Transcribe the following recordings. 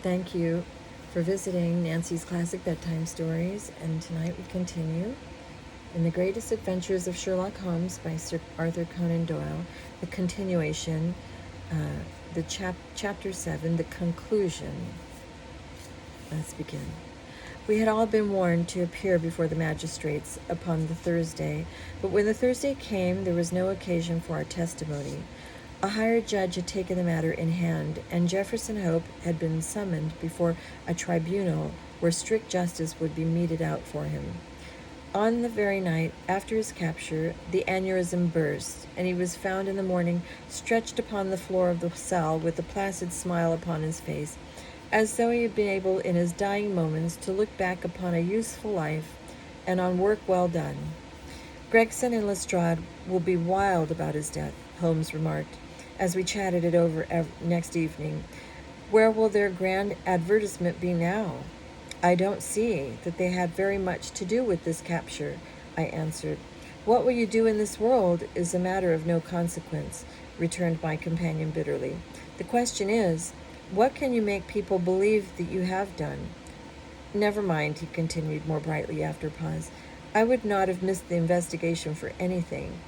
Thank you for visiting Nancy's Classic Bedtime Stories, and tonight we continue in The Greatest Adventures of Sherlock Holmes by Sir Arthur Conan Doyle, the continuation, Chapter 7, the conclusion. Let's begin. We had all been warned to appear before the magistrates upon the Thursday, but when the Thursday came, there was no occasion for our testimony. A hired judge had taken the matter in hand, and Jefferson Hope had been summoned before a tribunal where strict justice would be meted out for him. On the very night after his capture, the aneurysm burst, and he was found in the morning stretched upon the floor of the cell with a placid smile upon his face, as though he had been able in his dying moments to look back upon a useful life and on work well done. Gregson and Lestrade will be wild about his death, Holmes remarked, as we chatted it over next evening. Where will their grand advertisement be now? I don't see that they had very much to do with this capture, I answered. What will you do in this world is a matter of no consequence, returned my companion bitterly. The question is, what can you make people believe that you have done? Never mind, he continued more brightly after a pause. I would not have missed the investigation for anything.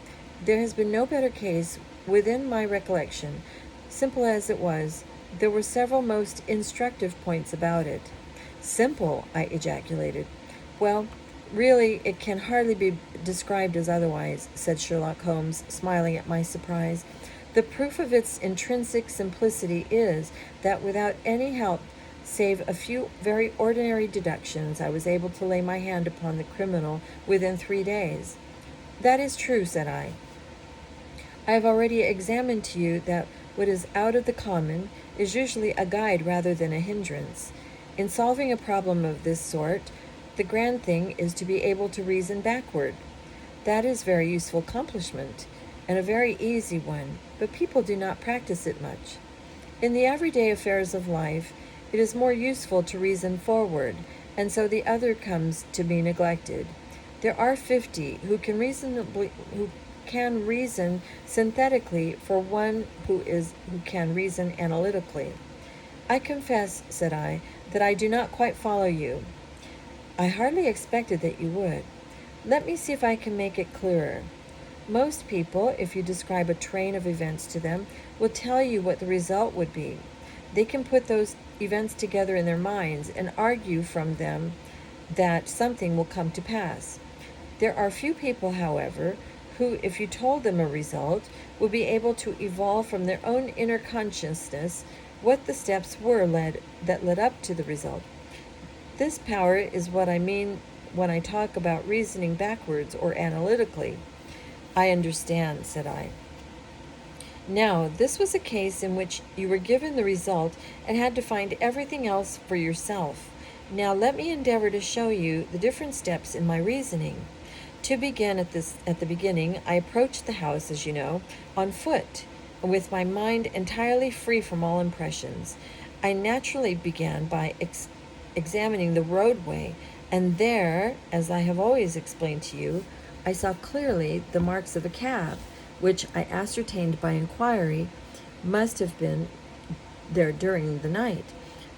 There has been no better case within my recollection. Simple as it was, there were several most instructive points about it. Simple, I ejaculated. Well, really, it can hardly be described as otherwise, said Sherlock Holmes, smiling at my surprise. The proof of its intrinsic simplicity is that without any help save a few very ordinary deductions, I was able to lay my hand upon the criminal within 3 days. That is true, said I. I have already examined to you that what is out of the common is usually a guide rather than a hindrance. In solving a problem of this sort, the grand thing is to be able to reason backward. That is a very useful accomplishment, and a very easy one, but people do not practice it much. In the everyday affairs of life, it is more useful to reason forward, and so the other comes to be neglected. There are 50 who can reason synthetically for one who can reason analytically. I confess, said I, that I do not quite follow you. I hardly expected that you would. Let me see if I can make it clearer. Most people, if you describe a train of events to them, will tell you what the result would be. They can put those events together in their minds and argue from them that something will come to pass. There are few people, however, who, if you told them a result, would be able to evolve from their own inner consciousness what the steps were that led up to the result. This power is what I mean when I talk about reasoning backwards or analytically. I understand, said I. Now, this was a case in which you were given the result and had to find everything else for yourself. Now let me endeavor to show you the different steps in my reasoning. To begin at the beginning, I approached the house, as you know, on foot, with my mind entirely free from all impressions. I naturally began by examining the roadway, and there, as I have always explained to you, I saw clearly the marks of a cab, which I ascertained by inquiry must have been there during the night.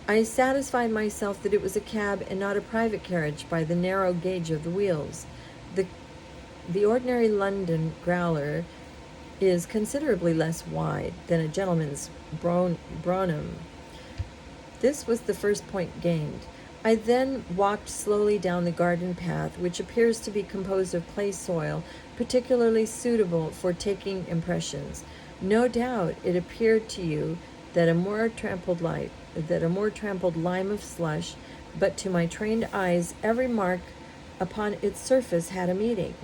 I satisfied myself that it was a cab and not a private carriage by the narrow gauge of the wheels. The ordinary London growler is considerably less wide than a gentleman's brougham. This was the first point gained. I then walked slowly down the garden path, which appears to be composed of clay soil, particularly suitable for taking impressions. No doubt it appeared to you that a more trampled lime of slush, but to my trained eyes every mark upon its surface had a meaning.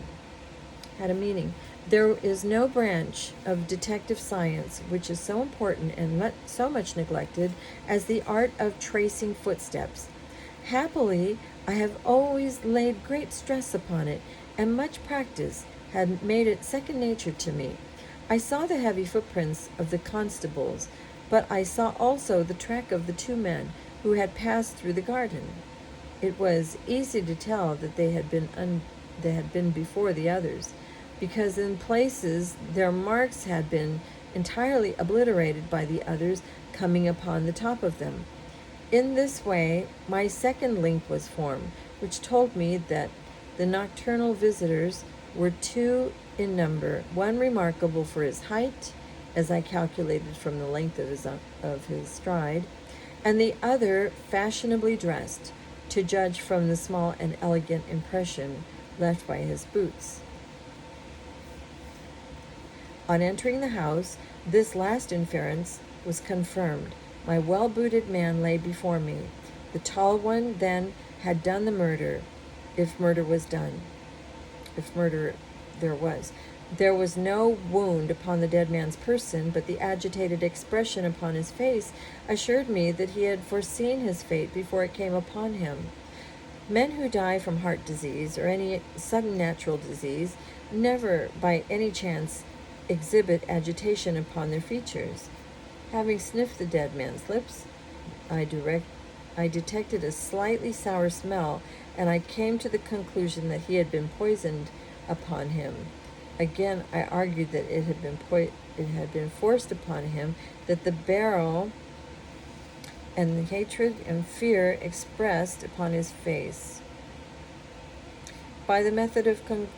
There is no branch of detective science which is so important and so much neglected as the art of tracing footsteps. Happily, I have always laid great stress upon it, and much practice had made it second nature to me. I saw the heavy footprints of the constables, but I saw also the track of the 2 men who had passed through the garden. It was easy to tell that they had been before the others, because in places their marks had been entirely obliterated by the others coming upon the top of them. In this way, my second link was formed, which told me that the nocturnal visitors were two in number, one remarkable for his height, as I calculated from the length of his stride, and the other fashionably dressed, to judge from the small and elegant impression left by his boots. On entering the house, this last inference was confirmed. My well-booted man lay before me. The tall one, then, had done the murder, if murder was done. If murder there was. There was no wound upon the dead man's person, but the agitated expression upon his face assured me that he had foreseen his fate before it came upon him. Men who die from heart disease or any sudden natural disease never, by any chance, exhibit agitation upon their features. Having sniffed the dead man's lips, I detected a slightly sour smell, and I came to the conclusion that he had been poisoned upon him. Again, I argued that it had been forced upon him, that the barrel and the hatred and fear expressed upon his face. By the method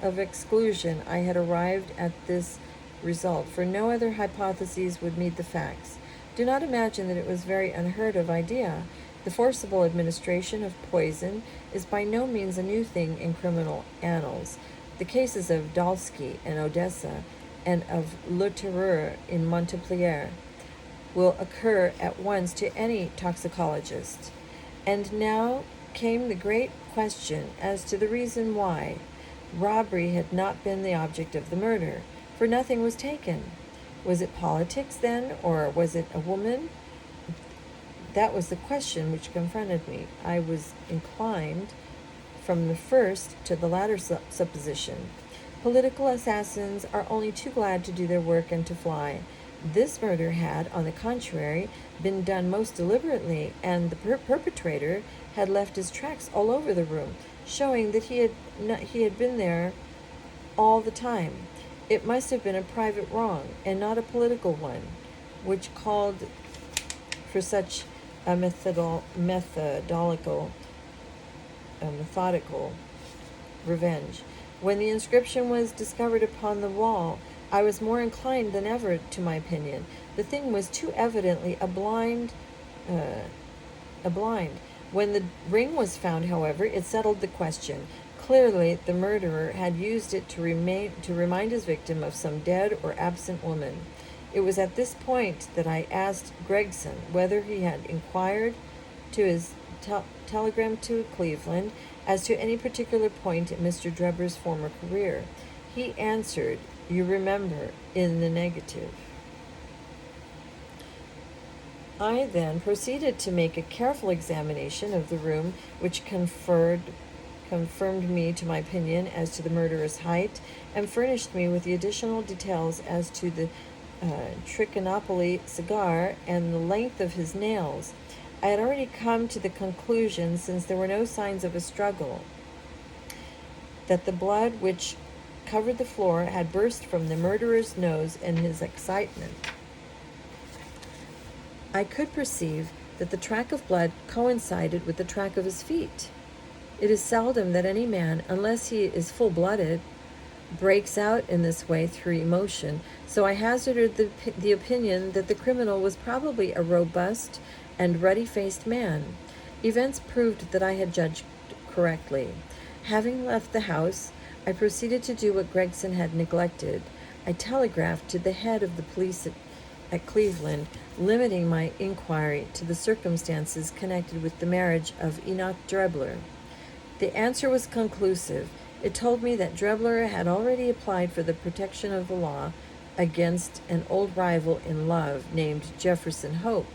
of exclusion, I had arrived at this result, for no other hypotheses would meet the facts. Do not imagine that it was a very unheard of idea. The forcible administration of poison is by no means a new thing in criminal annals. The cases of Dalsky in Odessa and of Le Terreur in Montpellier will occur at once to any toxicologist. And now came the great question as to the reason why robbery had not been the object of the murder, for nothing was taken. Was it politics then, or was it a woman? That was the question which confronted me. I was inclined from the first to the latter supposition. Political assassins are only too glad to do their work and to fly. This murder had, on the contrary, been done most deliberately, and the perpetrator had left his tracks all over the room, showing that he had been there all the time. It must have been a private wrong, and not a political one, which called for such a methodical revenge. When the inscription was discovered upon the wall, I was more inclined than ever to my opinion. The thing was too evidently a blind. When the ring was found, however, it settled the question. Clearly, the murderer had used it to remind his victim of some dead or absent woman. It was at this point that I asked Gregson whether he had inquired to his telegram to Cleveland as to any particular point in Mr. Drebber's former career. He answered, you remember, in the negative. I then proceeded to make a careful examination of the room, which confirmed me to my opinion as to the murderer's height, and furnished me with the additional details as to the Trichinopoly cigar and the length of his nails. I had already come to the conclusion, since there were no signs of a struggle, that the blood which covered the floor had burst from the murderer's nose in his excitement. I could perceive that the track of blood coincided with the track of his feet. It is seldom that any man, unless he is full-blooded, breaks out in this way through emotion, so I hazarded the opinion that the criminal was probably a robust and ruddy-faced man. Events proved that I had judged correctly. Having left the house, I proceeded to do what Gregson had neglected. I telegraphed to the head of the police at Cleveland, limiting my inquiry to the circumstances connected with the marriage of Enoch Drebler. The answer was conclusive. It told me that Drebler had already applied for the protection of the law against an old rival in love named Jefferson Hope,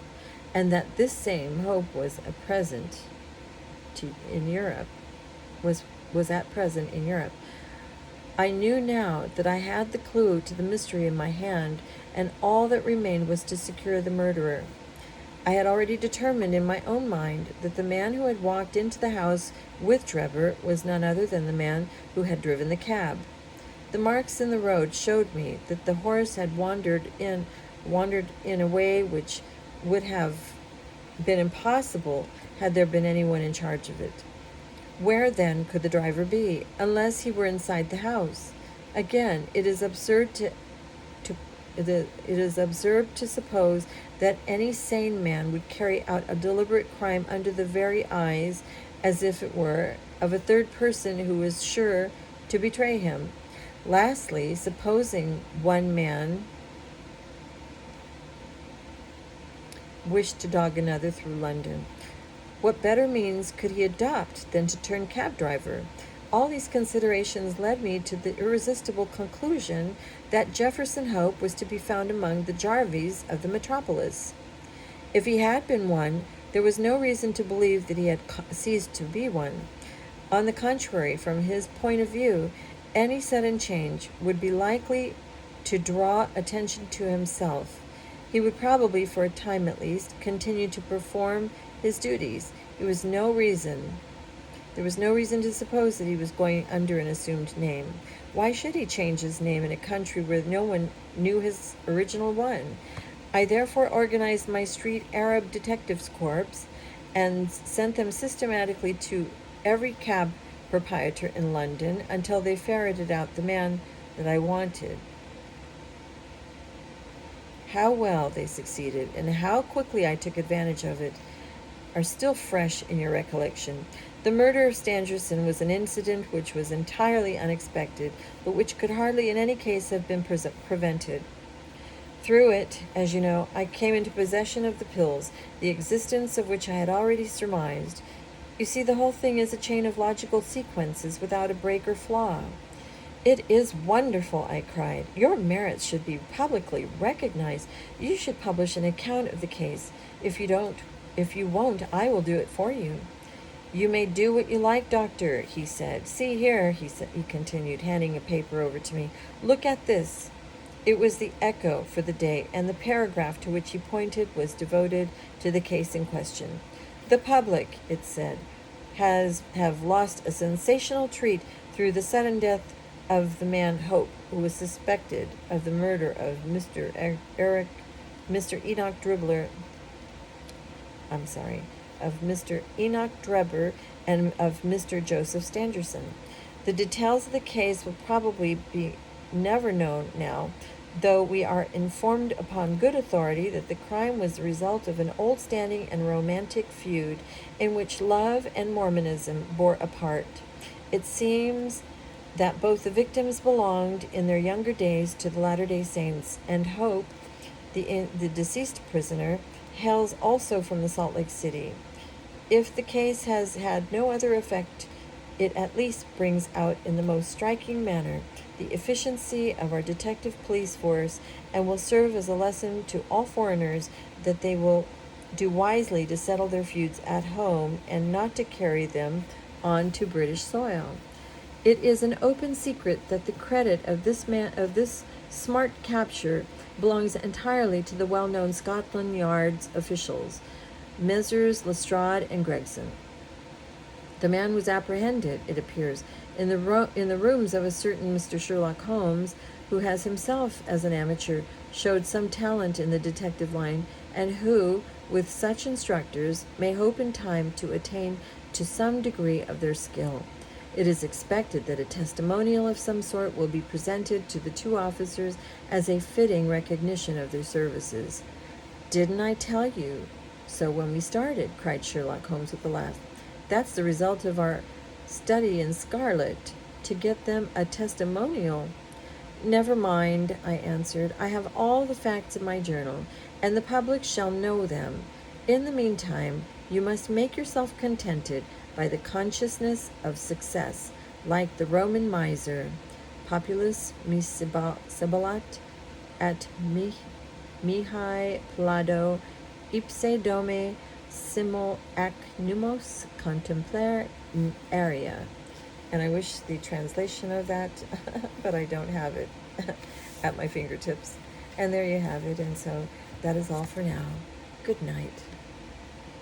and that this same Hope was at present in Europe. I knew now that I had the clue to the mystery in my hand, and all that remained was to secure the murderer. I had already determined in my own mind that the man who had walked into the house with Drebber was none other than the man who had driven the cab. The marks in the road showed me that the horse had wandered in a way which would have been impossible had there been anyone in charge of it. Where then could the driver be, unless he were inside the house? Again, it is absurd to suppose that any sane man would carry out a deliberate crime under the very eyes, as if it were, of a third person who was sure to betray him. Lastly, supposing one man wished to dog another through London, what better means could he adopt than to turn cab driver? All these considerations led me to the irresistible conclusion that Jefferson Hope was to be found among the Jarvies of the metropolis. If he had been one, there was no reason to believe that he had ceased to be one. On the contrary, from his point of view, any sudden change would be likely to draw attention to himself. He would probably, for a time at least, continue to perform his duties. There was no reason to suppose that he was going under an assumed name. Why should he change his name in a country where no one knew his original one? I therefore organized my street Arab detectives corps and sent them systematically to every cab proprietor in London until they ferreted out the man that I wanted. How well they succeeded, and how quickly I took advantage of it, are still fresh in your recollection. The murder of Stangerson was an incident which was entirely unexpected, but which could hardly in any case have been prevented. Through it, as you know, I came into possession of the pills, the existence of which I had already surmised. You see, the whole thing is a chain of logical sequences without a break or flaw. It is wonderful, I cried. Your merits should be publicly recognized. You should publish an account of the case. If you won't, I will do it for you. You may do what you like, doctor, he said. See here, he continued, handing a paper over to me. Look at this. It was the Echo for the day, and the paragraph to which he pointed was devoted to the case in question. The public, it said, have lost a sensational treat through the sudden death of the man Hope, who was suspected of the murder of Mr. Enoch Drebber and of Mr. Joseph Stangerson. The details of the case will probably be never known now, though we are informed upon good authority that the crime was the result of an old-standing and romantic feud in which love and Mormonism bore a part. It seems that both the victims belonged in their younger days to the Latter-day Saints, and Hope, the deceased prisoner, hails also from the Salt Lake City. If the case has had no other effect, it at least brings out in the most striking manner the efficiency of our detective police force, and will serve as a lesson to all foreigners that they will do wisely to settle their feuds at home and not to carry them on to British soil. It is an open secret that the credit of this smart capture belongs entirely to the well-known Scotland Yard's officials, Messrs. Lestrade and Gregson. The man was apprehended, it appears, in the rooms of a certain Mr. Sherlock Holmes, who has himself, as an amateur, showed some talent in the detective line, and who, with such instructors, may hope in time to attain to some degree of their skill. It is expected that a testimonial of some sort will be presented to the two officers as a fitting recognition of their services. Didn't I tell you so when we started? Cried Sherlock Holmes with a laugh. That's the result of our study in Scarlet, to get them a testimonial. Never mind, I answered. I have all the facts in my journal, and the public shall know them. In the meantime, you must make yourself contented by the consciousness of success, like the Roman miser. Populus mi sibilat et mihi plado ipse dome simul ac numos contemplare area. And I wish the translation of that, but I don't have it at my fingertips. And there you have it. And so that is all for now. Good night.